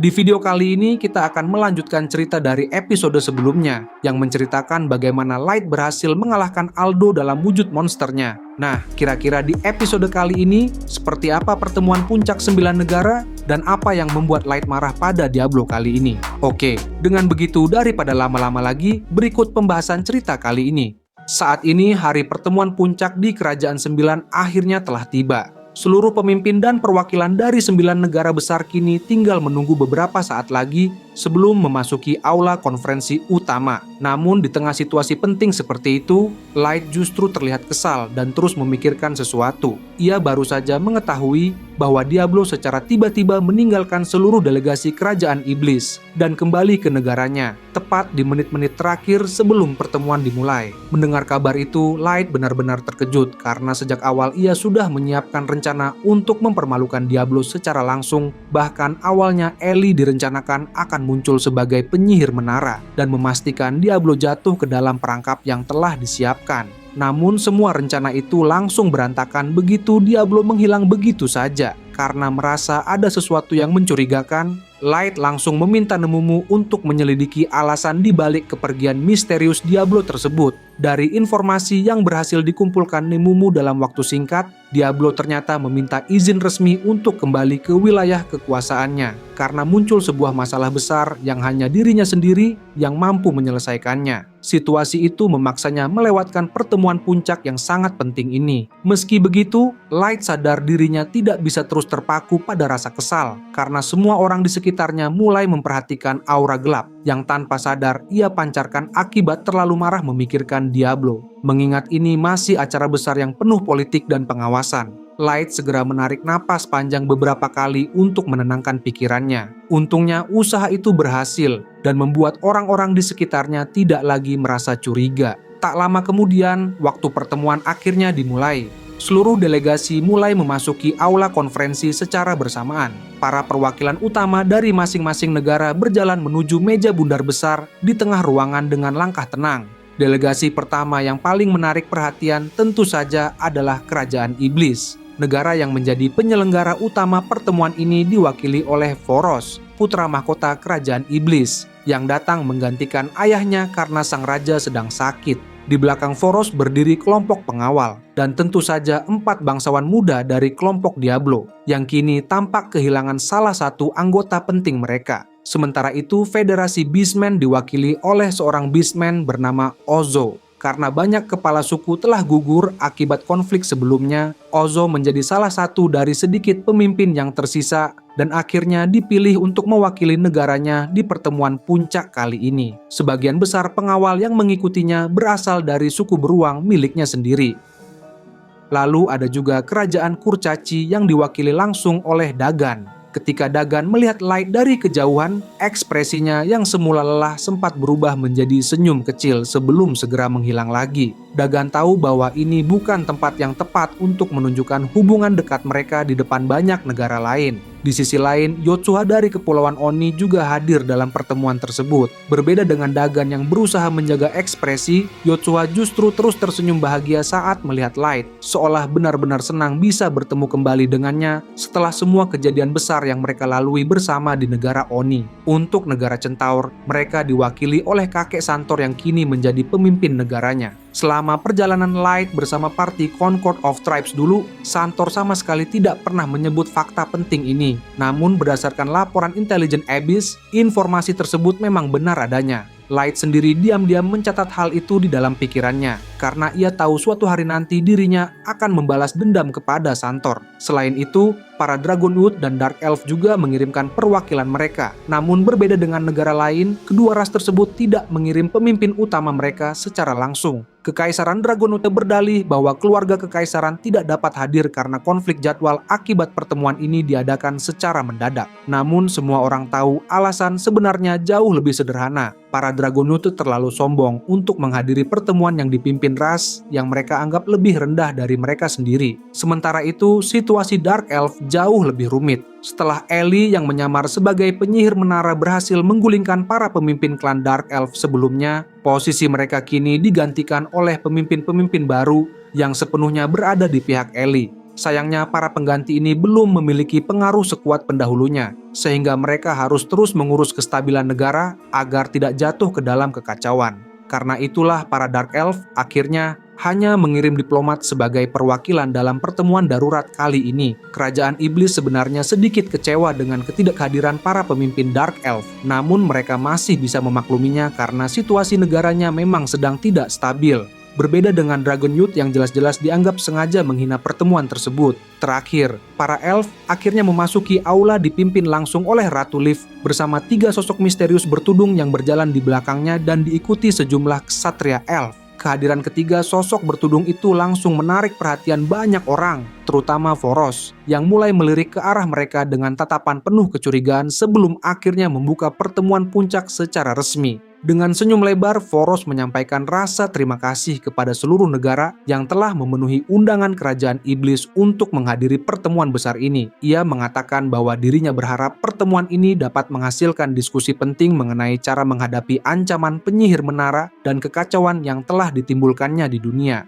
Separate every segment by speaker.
Speaker 1: Di video kali ini kita akan melanjutkan cerita dari episode sebelumnya yang menceritakan bagaimana Light berhasil mengalahkan Aldo dalam wujud monsternya. Nah, kira-kira di episode kali ini seperti apa pertemuan puncak 9 negara dan apa yang membuat Light marah pada Diablo kali ini? Oke, dengan begitu daripada lama-lama lagi, berikut pembahasan cerita kali ini. Saat ini hari pertemuan puncak di Kerajaan 9 akhirnya telah tiba. Seluruh pemimpin dan perwakilan dari 9 negara besar kini tinggal menunggu beberapa saat lagi sebelum memasuki aula konferensi utama. Namun di tengah situasi penting seperti itu, Light justru terlihat kesal dan terus memikirkan sesuatu. Ia baru saja mengetahui bahwa Diablo secara tiba-tiba meninggalkan seluruh delegasi kerajaan iblis dan kembali ke negaranya, tepat di menit-menit terakhir sebelum pertemuan dimulai. Mendengar kabar itu, Light benar-benar terkejut karena sejak awal ia sudah menyiapkan rencana untuk mempermalukan Diablo secara langsung. Bahkan awalnya Ellie direncanakan akan muncul sebagai penyihir menara dan memastikan Diablo jatuh ke dalam perangkap yang telah disiapkan. Namun semua rencana itu langsung berantakan begitu Diablo menghilang begitu saja. Karena merasa ada sesuatu yang mencurigakan, Light langsung meminta Nemumu untuk menyelidiki alasan dibalik kepergian misterius Diablo tersebut. Dari informasi yang berhasil dikumpulkan Nemumu dalam waktu singkat, Diablo ternyata meminta izin resmi untuk kembali ke wilayah kekuasaannya karena muncul sebuah masalah besar yang hanya dirinya sendiri yang mampu menyelesaikannya. Situasi itu memaksanya melewatkan pertemuan puncak yang sangat penting ini. Meski begitu, Light sadar dirinya tidak bisa terus terpaku pada rasa kesal karena semua orang di sekitarnya mulai memperhatikan aura gelap yang tanpa sadar ia pancarkan akibat terlalu marah memikirkan Diablo. Mengingat ini masih acara besar yang penuh politik dan pengawasan, Light segera menarik napas panjang beberapa kali untuk menenangkan pikirannya. Untungnya usaha itu berhasil dan membuat orang-orang di sekitarnya tidak lagi merasa curiga. Tak lama kemudian, waktu pertemuan akhirnya dimulai. Seluruh delegasi mulai memasuki aula konferensi secara bersamaan. Para perwakilan utama dari masing-masing negara berjalan menuju meja bundar besar di tengah ruangan dengan langkah tenang. Delegasi pertama yang paling menarik perhatian tentu saja adalah Kerajaan Iblis. Negara yang menjadi penyelenggara utama pertemuan ini diwakili oleh Foros, putra mahkota Kerajaan Iblis, yang datang menggantikan ayahnya karena sang raja sedang sakit. Di belakang Foros berdiri kelompok pengawal, dan tentu saja 4 bangsawan muda dari kelompok Diablo, yang kini tampak kehilangan salah satu anggota penting mereka. Sementara itu, Federasi Beastmen diwakili oleh seorang Beastman bernama Ozo. Karena banyak kepala suku telah gugur akibat konflik sebelumnya, Ozo menjadi salah satu dari sedikit pemimpin yang tersisa dan akhirnya dipilih untuk mewakili negaranya di pertemuan puncak kali ini. Sebagian besar pengawal yang mengikutinya berasal dari suku beruang miliknya sendiri. Lalu ada juga Kerajaan Kurcaci yang diwakili langsung oleh Dagan. Ketika Dagan melihat Light dari kejauhan, ekspresinya yang semula lelah sempat berubah menjadi senyum kecil sebelum segera menghilang lagi. Dagan tahu bahwa ini bukan tempat yang tepat untuk menunjukkan hubungan dekat mereka di depan banyak negara lain. Di sisi lain, Yotsuha dari Kepulauan Oni juga hadir dalam pertemuan tersebut. Berbeda dengan Dagan yang berusaha menjaga ekspresi, Yotsuha justru terus tersenyum bahagia saat melihat Light, seolah benar-benar senang bisa bertemu kembali dengannya setelah semua kejadian besar yang mereka lalui bersama di negara Oni. Untuk negara Centaur, mereka diwakili oleh kakek Santor yang kini menjadi pemimpin negaranya. Selama perjalanan Light bersama parti Concord of Tribes dulu, Santor sama sekali tidak pernah menyebut fakta penting ini. Namun berdasarkan laporan intelijen Abyss, informasi tersebut memang benar adanya. Light sendiri diam-diam mencatat hal itu di dalam pikirannya, karena ia tahu suatu hari nanti dirinya akan membalas dendam kepada Santor. Selain itu, para Dragonwood dan Dark Elf juga mengirimkan perwakilan mereka. Namun berbeda dengan negara lain, kedua ras tersebut tidak mengirim pemimpin utama mereka secara langsung. Kekaisaran Dragonwood berdalih bahwa keluarga kekaisaran tidak dapat hadir karena konflik jadwal akibat pertemuan ini diadakan secara mendadak. Namun semua orang tahu alasan sebenarnya jauh lebih sederhana. Para Dragonwood terlalu sombong untuk menghadiri pertemuan yang dipimpin ras yang mereka anggap lebih rendah dari mereka sendiri. Sementara itu, situasi Dark Elf jauh lebih rumit. Setelah Ellie yang menyamar sebagai penyihir menara berhasil menggulingkan para pemimpin klan Dark Elf sebelumnya, posisi mereka kini digantikan oleh pemimpin-pemimpin baru yang sepenuhnya berada di pihak Ellie. Sayangnya para pengganti ini belum memiliki pengaruh sekuat pendahulunya, sehingga mereka harus terus mengurus kestabilan negara agar tidak jatuh ke dalam kekacauan. Karena itulah para Dark Elf akhirnya hanya mengirim diplomat sebagai perwakilan dalam pertemuan darurat kali ini. Kerajaan Iblis sebenarnya sedikit kecewa dengan ketidakhadiran para pemimpin Dark Elf, namun mereka masih bisa memakluminya karena situasi negaranya memang sedang tidak stabil. Berbeda dengan Dragon Youth yang jelas-jelas dianggap sengaja menghina pertemuan tersebut. Terakhir, para elf akhirnya memasuki aula dipimpin langsung oleh Ratu Leaf bersama 3 sosok misterius bertudung yang berjalan di belakangnya dan diikuti sejumlah ksatria elf. Kehadiran ketiga sosok bertudung itu langsung menarik perhatian banyak orang, terutama Voros, yang mulai melirik ke arah mereka dengan tatapan penuh kecurigaan sebelum akhirnya membuka pertemuan puncak secara resmi. Dengan senyum lebar, Voros menyampaikan rasa terima kasih kepada seluruh negara yang telah memenuhi undangan kerajaan iblis untuk menghadiri pertemuan besar ini. Ia mengatakan bahwa dirinya berharap pertemuan ini dapat menghasilkan diskusi penting mengenai cara menghadapi ancaman penyihir menara dan kekacauan yang telah ditimbulkannya di dunia.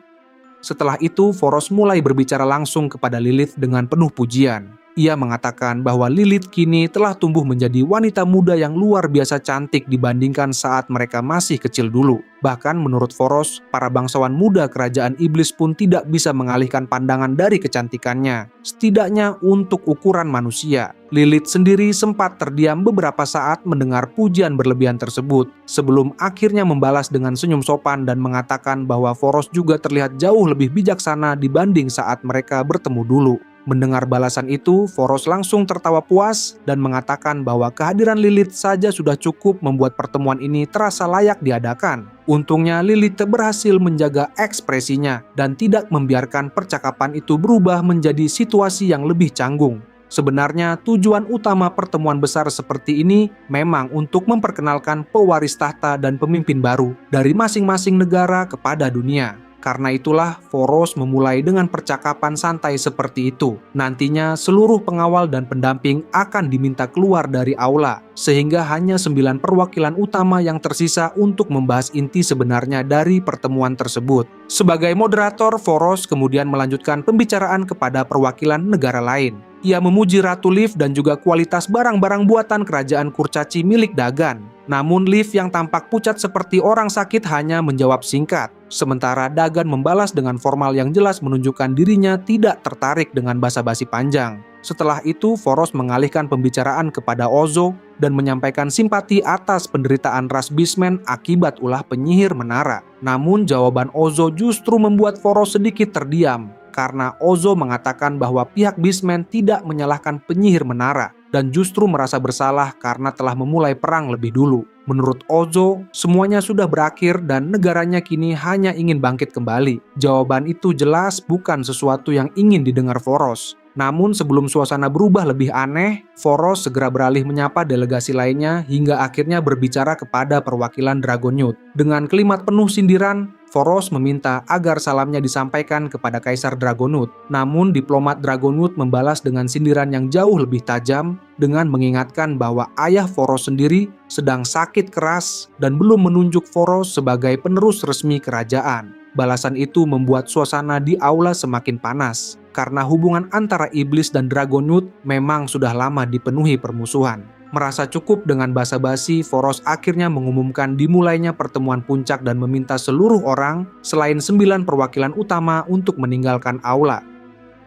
Speaker 1: Setelah itu, Voros mulai berbicara langsung kepada Lilith dengan penuh pujian. Ia mengatakan bahwa Lilith kini telah tumbuh menjadi wanita muda yang luar biasa cantik dibandingkan saat mereka masih kecil dulu. Bahkan menurut Voros, para bangsawan muda kerajaan iblis pun tidak bisa mengalihkan pandangan dari kecantikannya, setidaknya untuk ukuran manusia. Lilith sendiri sempat terdiam beberapa saat mendengar pujian berlebihan tersebut, sebelum akhirnya membalas dengan senyum sopan dan mengatakan bahwa Voros juga terlihat jauh lebih bijaksana dibanding saat mereka bertemu dulu. Mendengar balasan itu, Voros langsung tertawa puas dan mengatakan bahwa kehadiran Lilith saja sudah cukup membuat pertemuan ini terasa layak diadakan. Untungnya Lilith berhasil menjaga ekspresinya dan tidak membiarkan percakapan itu berubah menjadi situasi yang lebih canggung. Sebenarnya tujuan utama pertemuan besar seperti ini memang untuk memperkenalkan pewaris tahta dan pemimpin baru dari masing-masing negara kepada dunia. Karena itulah Voros memulai dengan percakapan santai seperti itu. Nantinya seluruh pengawal dan pendamping akan diminta keluar dari aula, sehingga hanya 9 perwakilan utama yang tersisa untuk membahas inti sebenarnya dari pertemuan tersebut. Sebagai moderator, Voros kemudian melanjutkan pembicaraan kepada perwakilan negara lain. Ia memuji Ratu Leaf dan juga kualitas barang-barang buatan kerajaan kurcaci milik Dagan. Namun Leaf yang tampak pucat seperti orang sakit hanya menjawab singkat. Sementara Dagan membalas dengan formal yang jelas menunjukkan dirinya tidak tertarik dengan basa-basi panjang. Setelah itu, Voros mengalihkan pembicaraan kepada Ozo dan menyampaikan simpati atas penderitaan ras Beastmen akibat ulah penyihir menara. Namun jawaban Ozo justru membuat Voros sedikit terdiam, karena Ozo mengatakan bahwa pihak Beastmen tidak menyalahkan penyihir menara dan justru merasa bersalah karena telah memulai perang lebih dulu. Menurut Ozo, semuanya sudah berakhir dan negaranya kini hanya ingin bangkit kembali. Jawaban itu jelas bukan sesuatu yang ingin didengar Voros. Namun sebelum suasana berubah lebih aneh, Voros segera beralih menyapa delegasi lainnya hingga akhirnya berbicara kepada perwakilan Dragon Youth. Dengan kalimat penuh sindiran, Voros meminta agar salamnya disampaikan kepada Kaisar Dragon Youth. Namun diplomat Dragon Youth membalas dengan sindiran yang jauh lebih tajam dengan mengingatkan bahwa ayah Voros sendiri sedang sakit keras dan belum menunjuk Voros sebagai penerus resmi kerajaan. Balasan itu membuat suasana di aula semakin panas, karena hubungan antara iblis dan Dragon Youth memang sudah lama dipenuhi permusuhan. Merasa cukup dengan basa-basi, Voros akhirnya mengumumkan dimulainya pertemuan puncak dan meminta seluruh orang selain 9 perwakilan utama untuk meninggalkan aula.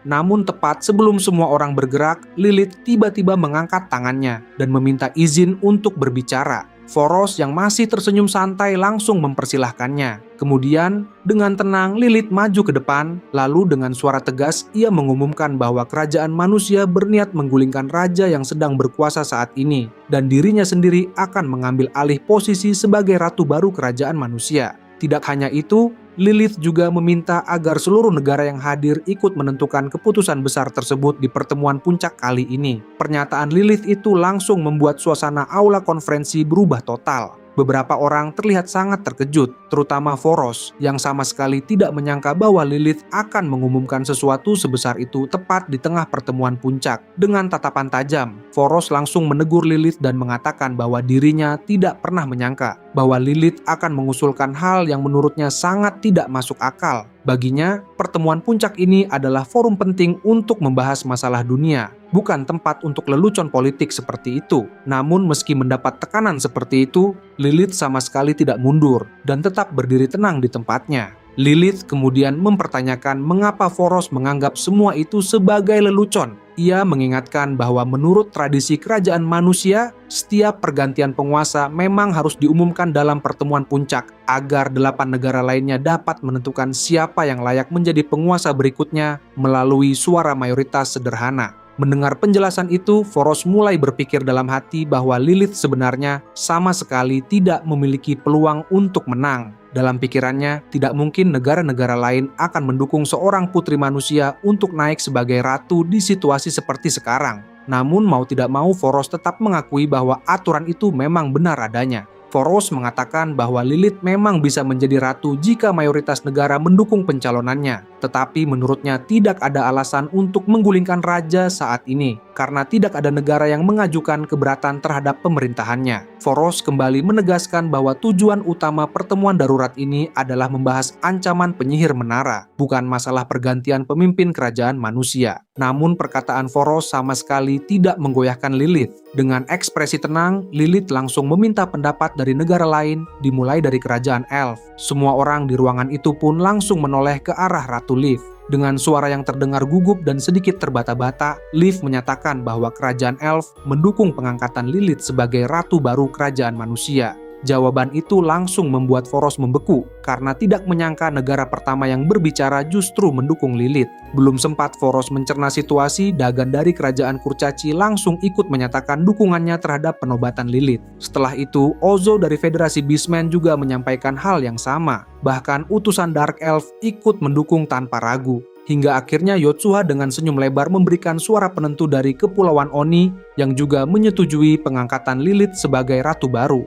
Speaker 1: Namun tepat sebelum semua orang bergerak, Lilith tiba-tiba mengangkat tangannya dan meminta izin untuk berbicara. Voros yang masih tersenyum santai langsung mempersilahkannya. Kemudian, dengan tenang Lilith maju ke depan, lalu dengan suara tegas ia mengumumkan bahwa kerajaan manusia berniat menggulingkan raja yang sedang berkuasa saat ini, dan dirinya sendiri akan mengambil alih posisi sebagai ratu baru kerajaan manusia. Tidak hanya itu, Lilith juga meminta agar seluruh negara yang hadir ikut menentukan keputusan besar tersebut di pertemuan puncak kali ini. Pernyataan Lilith itu langsung membuat suasana aula konferensi berubah total. Beberapa orang terlihat sangat terkejut, terutama Voros, yang sama sekali tidak menyangka bahwa Lilith akan mengumumkan sesuatu sebesar itu tepat di tengah pertemuan puncak. Dengan tatapan tajam, Voros langsung menegur Lilith dan mengatakan bahwa dirinya tidak pernah menyangka bahwa Lilith akan mengusulkan hal yang menurutnya sangat tidak masuk akal. Baginya, pertemuan puncak ini adalah forum penting untuk membahas masalah dunia, bukan tempat untuk lelucon politik seperti itu. Namun meski mendapat tekanan seperti itu, Lilith sama sekali tidak mundur dan tetap berdiri tenang di tempatnya. Lilith kemudian mempertanyakan mengapa Foros menganggap semua itu sebagai lelucon. Ia mengingatkan bahwa menurut tradisi kerajaan manusia, setiap pergantian penguasa memang harus diumumkan dalam pertemuan puncak agar 8 negara lainnya dapat menentukan siapa yang layak menjadi penguasa berikutnya melalui suara mayoritas sederhana. Mendengar penjelasan itu, Foros mulai berpikir dalam hati bahwa Lilith sebenarnya sama sekali tidak memiliki peluang untuk menang. Dalam pikirannya, tidak mungkin negara-negara lain akan mendukung seorang putri manusia untuk naik sebagai ratu di situasi seperti sekarang. Namun mau tidak mau, Foros tetap mengakui bahwa aturan itu memang benar adanya. Foros mengatakan bahwa Lilith memang bisa menjadi ratu jika mayoritas negara mendukung pencalonannya. Tetapi menurutnya tidak ada alasan untuk menggulingkan raja saat ini, karena tidak ada negara yang mengajukan keberatan terhadap pemerintahannya. Foros kembali menegaskan bahwa tujuan utama pertemuan darurat ini adalah membahas ancaman penyihir menara, bukan masalah pergantian pemimpin kerajaan manusia. Namun perkataan Foros sama sekali tidak menggoyahkan Lilith. Dengan ekspresi tenang, Lilith langsung meminta pendapat dari negara lain, dimulai dari kerajaan Elf. Semua orang di ruangan itu pun langsung menoleh ke arah Ratu Liv. Dengan suara yang terdengar gugup dan sedikit terbata-bata, Liv menyatakan bahwa kerajaan Elf mendukung pengangkatan Lilith sebagai ratu baru kerajaan manusia. Jawaban itu langsung membuat Foros membeku karena tidak menyangka negara pertama yang berbicara justru mendukung Lilith. Belum sempat Foros mencerna situasi, Dagan dari kerajaan Kurcaci langsung ikut menyatakan dukungannya terhadap penobatan Lilith. Setelah itu, Ozo dari Federasi Beastmen juga menyampaikan hal yang sama. Bahkan utusan Dark Elf ikut mendukung tanpa ragu. Hingga akhirnya Yotsuha dengan senyum lebar memberikan suara penentu dari Kepulauan Oni yang juga menyetujui pengangkatan Lilith sebagai ratu baru.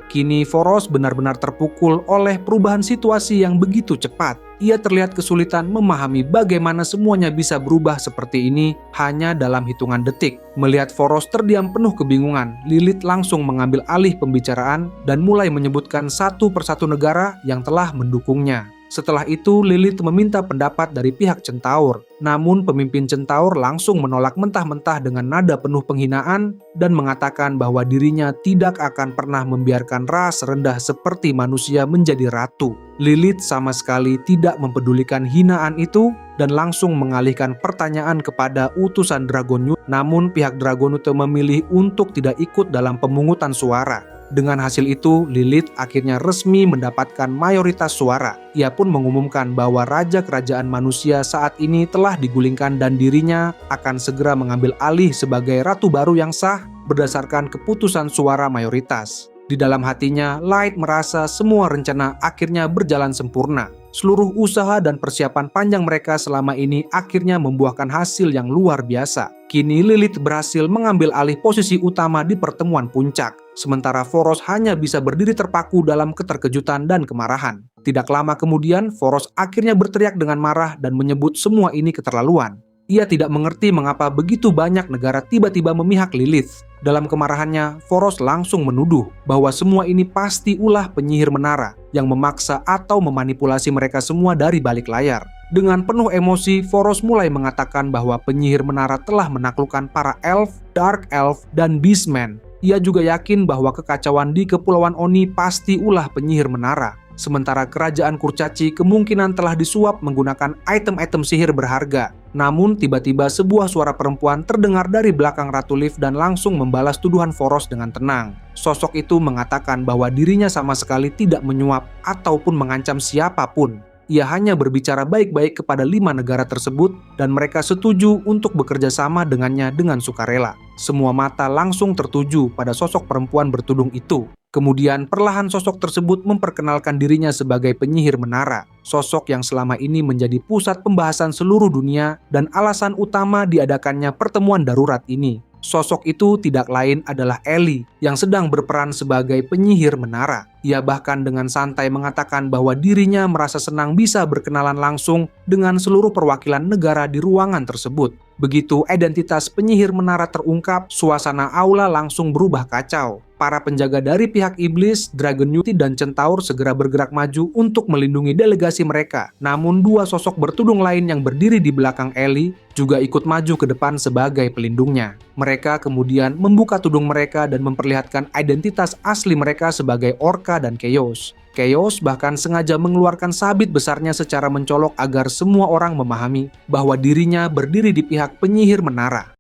Speaker 1: Kini Foros benar-benar terpukul oleh perubahan situasi yang begitu cepat. Ia terlihat kesulitan memahami bagaimana semuanya bisa berubah seperti ini hanya dalam hitungan detik. Melihat Foros terdiam penuh kebingungan, Lilith langsung mengambil alih pembicaraan dan mulai menyebutkan satu persatu negara yang telah mendukungnya. Setelah itu, Lilith meminta pendapat dari pihak Centaur. Namun pemimpin Centaur langsung menolak mentah-mentah dengan nada penuh penghinaan dan mengatakan bahwa dirinya tidak akan pernah membiarkan ras rendah seperti manusia menjadi ratu. Lilith sama sekali tidak mempedulikan hinaan itu dan langsung mengalihkan pertanyaan kepada utusan Dragonute. Namun pihak Dragonute memilih untuk tidak ikut dalam pemungutan suara. Dengan hasil itu, Lilith akhirnya resmi mendapatkan mayoritas suara. Ia pun mengumumkan bahwa Raja Kerajaan Manusia saat ini telah digulingkan dan dirinya akan segera mengambil alih sebagai ratu baru yang sah berdasarkan keputusan suara mayoritas. Di dalam hatinya, Light merasa semua rencana akhirnya berjalan sempurna. Seluruh usaha dan persiapan panjang mereka selama ini akhirnya membuahkan hasil yang luar biasa. Kini Lilith berhasil mengambil alih posisi utama di pertemuan puncak, sementara Foros hanya bisa berdiri terpaku dalam keterkejutan dan kemarahan. Tidak lama kemudian, Foros akhirnya berteriak dengan marah dan menyebut semua ini keterlaluan. Ia tidak mengerti mengapa begitu banyak negara tiba-tiba memihak Lilith. Dalam kemarahannya, Foros langsung menuduh bahwa semua ini pasti ulah penyihir menara yang memaksa atau memanipulasi mereka semua dari balik layar. Dengan penuh emosi, Foros mulai mengatakan bahwa penyihir menara telah menaklukkan para elf, dark elf, dan beastmen. Ia juga yakin bahwa kekacauan di Kepulauan Oni pasti ulah penyihir menara. Sementara kerajaan Kurcaci kemungkinan telah disuap menggunakan item-item sihir berharga. Namun tiba-tiba sebuah suara perempuan terdengar dari belakang Ratu Liv dan langsung membalas tuduhan Foros dengan tenang. Sosok itu mengatakan bahwa dirinya sama sekali tidak menyuap ataupun mengancam siapapun. Ia hanya berbicara baik-baik kepada 5 negara tersebut dan mereka setuju untuk bekerja sama dengannya dengan sukarela. Semua mata langsung tertuju pada sosok perempuan bertudung itu. Kemudian perlahan sosok tersebut memperkenalkan dirinya sebagai penyihir menara. Sosok yang selama ini menjadi pusat pembahasan seluruh dunia dan alasan utama diadakannya pertemuan darurat ini. Sosok itu tidak lain adalah Ellie yang sedang berperan sebagai penyihir menara. Ia bahkan dengan santai mengatakan bahwa dirinya merasa senang bisa berkenalan langsung dengan seluruh perwakilan negara di ruangan tersebut. Begitu identitas penyihir menara terungkap, suasana aula langsung berubah kacau. Para penjaga dari pihak iblis, Dragon Youth dan Centaur segera bergerak maju untuk melindungi delegasi mereka. Namun dua sosok bertudung lain yang berdiri di belakang Ellie juga ikut maju ke depan sebagai pelindungnya. Mereka kemudian membuka tudung mereka dan memperlihatkan identitas asli mereka sebagai Orca dan Chaos. Chaos bahkan sengaja mengeluarkan sabit besarnya secara mencolok agar semua orang memahami bahwa dirinya berdiri di pihak penyihir menara.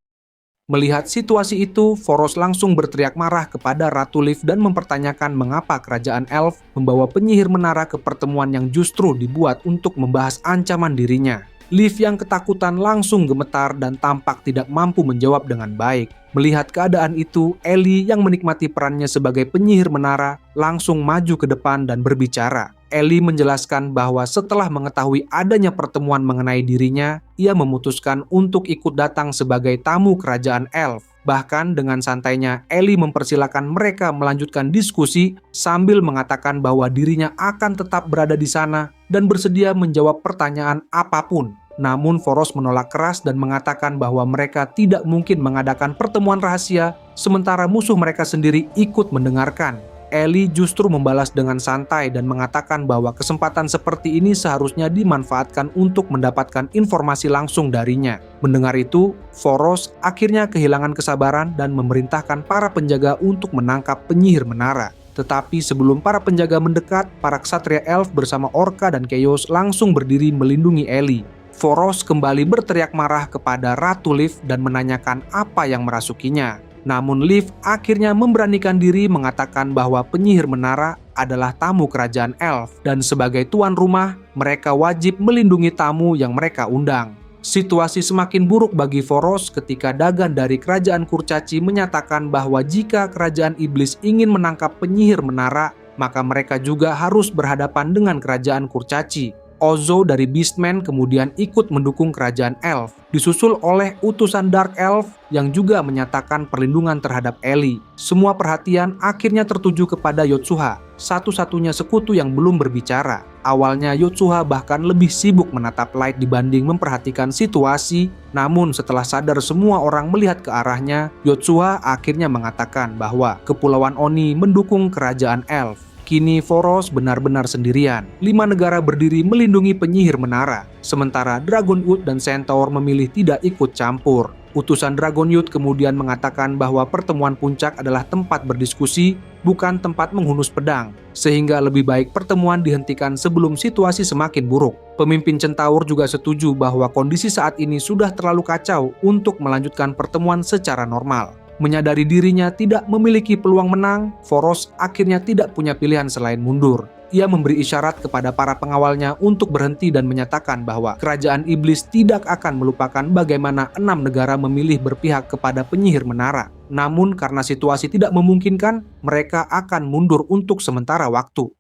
Speaker 1: Melihat situasi itu, Foros langsung berteriak marah kepada Ratu Leaf dan mempertanyakan mengapa kerajaan Elf membawa penyihir menara ke pertemuan yang justru dibuat untuk membahas ancaman dirinya. Leaf yang ketakutan langsung gemetar dan tampak tidak mampu menjawab dengan baik. Melihat keadaan itu, Ellie yang menikmati perannya sebagai penyihir menara langsung maju ke depan dan berbicara. Ellie menjelaskan bahwa setelah mengetahui adanya pertemuan mengenai dirinya, ia memutuskan untuk ikut datang sebagai tamu kerajaan Elf. Bahkan dengan santainya, Ellie mempersilahkan mereka melanjutkan diskusi sambil mengatakan bahwa dirinya akan tetap berada di sana dan bersedia menjawab pertanyaan apapun. Namun Foros menolak keras dan mengatakan bahwa mereka tidak mungkin mengadakan pertemuan rahasia sementara musuh mereka sendiri ikut mendengarkan. Ellie justru membalas dengan santai dan mengatakan bahwa kesempatan seperti ini seharusnya dimanfaatkan untuk mendapatkan informasi langsung darinya. Mendengar itu, Foros akhirnya kehilangan kesabaran dan memerintahkan para penjaga untuk menangkap penyihir menara. Tetapi sebelum para penjaga mendekat, para ksatria Elf bersama Orca dan Chaos langsung berdiri melindungi Ellie. Foros kembali berteriak marah kepada Ratu Leaf dan menanyakan apa yang merasukinya. Namun Leaf akhirnya memberanikan diri mengatakan bahwa penyihir menara adalah tamu kerajaan Elf dan sebagai tuan rumah, mereka wajib melindungi tamu yang mereka undang. Situasi semakin buruk bagi Foros ketika Dagan dari kerajaan Kurcaci menyatakan bahwa jika kerajaan iblis ingin menangkap penyihir menara, maka mereka juga harus berhadapan dengan kerajaan Kurcaci. Ozo dari Beastman kemudian ikut mendukung kerajaan Elf, disusul oleh utusan Dark Elf yang juga menyatakan perlindungan terhadap Ellie. Semua perhatian akhirnya tertuju kepada Yotsuha, satu-satunya sekutu yang belum berbicara. Awalnya Yotsuha bahkan lebih sibuk menatap Light dibanding memperhatikan situasi, namun setelah sadar semua orang melihat ke arahnya, Yotsuha akhirnya mengatakan bahwa Kepulauan Oni mendukung kerajaan Elf. Kini Foros benar-benar sendirian. 5 negara berdiri melindungi penyihir menara, sementara Dragon Youth dan Centaur memilih tidak ikut campur. Utusan Dragon Youth kemudian mengatakan bahwa pertemuan puncak adalah tempat berdiskusi, bukan tempat menghunus pedang, sehingga lebih baik pertemuan dihentikan sebelum situasi semakin buruk. Pemimpin Centaur juga setuju bahwa kondisi saat ini sudah terlalu kacau untuk melanjutkan pertemuan secara normal. Menyadari dirinya tidak memiliki peluang menang, Foros akhirnya tidak punya pilihan selain mundur. Ia memberi isyarat kepada para pengawalnya untuk berhenti dan menyatakan bahwa kerajaan iblis tidak akan melupakan bagaimana 6 negara memilih berpihak kepada penyihir menara. Namun karena situasi tidak memungkinkan, mereka akan mundur untuk sementara waktu.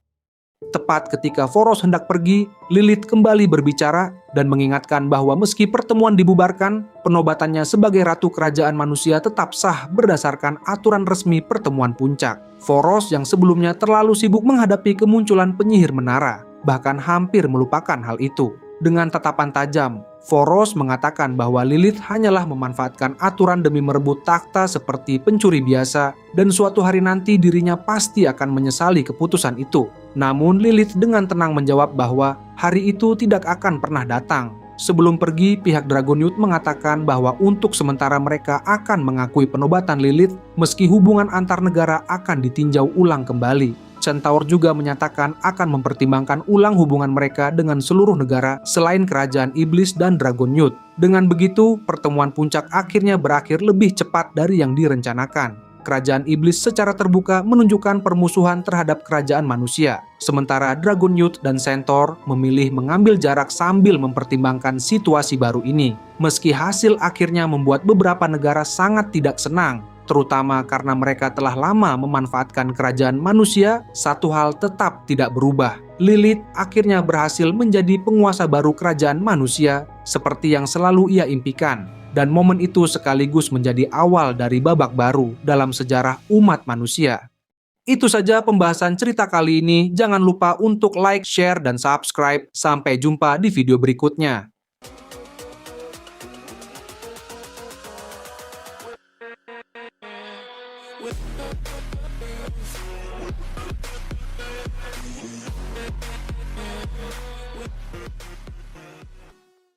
Speaker 1: Tepat ketika Foros hendak pergi, Lilith kembali berbicara dan mengingatkan bahwa meski pertemuan dibubarkan, penobatannya sebagai ratu kerajaan manusia tetap sah berdasarkan aturan resmi pertemuan puncak. Foros yang sebelumnya terlalu sibuk menghadapi kemunculan penyihir menara, bahkan hampir melupakan hal itu. Dengan tatapan tajam, Foros mengatakan bahwa Lilith hanyalah memanfaatkan aturan demi merebut takhta seperti pencuri biasa, dan suatu hari nanti dirinya pasti akan menyesali keputusan itu. Namun Lilith dengan tenang menjawab bahwa hari itu tidak akan pernah datang. Sebelum pergi, pihak Dragon Youth mengatakan bahwa untuk sementara mereka akan mengakui penobatan Lilith meski hubungan antar negara akan ditinjau ulang kembali. Centaur juga menyatakan akan mempertimbangkan ulang hubungan mereka dengan seluruh negara selain kerajaan iblis dan Dragon Youth. Dengan begitu, pertemuan puncak akhirnya berakhir lebih cepat dari yang direncanakan. Kerajaan iblis secara terbuka menunjukkan permusuhan terhadap kerajaan manusia. Sementara Dragon Youth dan Centaur memilih mengambil jarak sambil mempertimbangkan situasi baru ini. Meski hasil akhirnya membuat beberapa negara sangat tidak senang, terutama karena mereka telah lama memanfaatkan kerajaan manusia, satu hal tetap tidak berubah. Lilith akhirnya berhasil menjadi penguasa baru kerajaan manusia, seperti yang selalu ia impikan. Dan momen itu sekaligus menjadi awal dari babak baru dalam sejarah umat manusia. Itu saja pembahasan cerita kali ini. Jangan lupa untuk like, share, dan subscribe. Sampai jumpa di video berikutnya.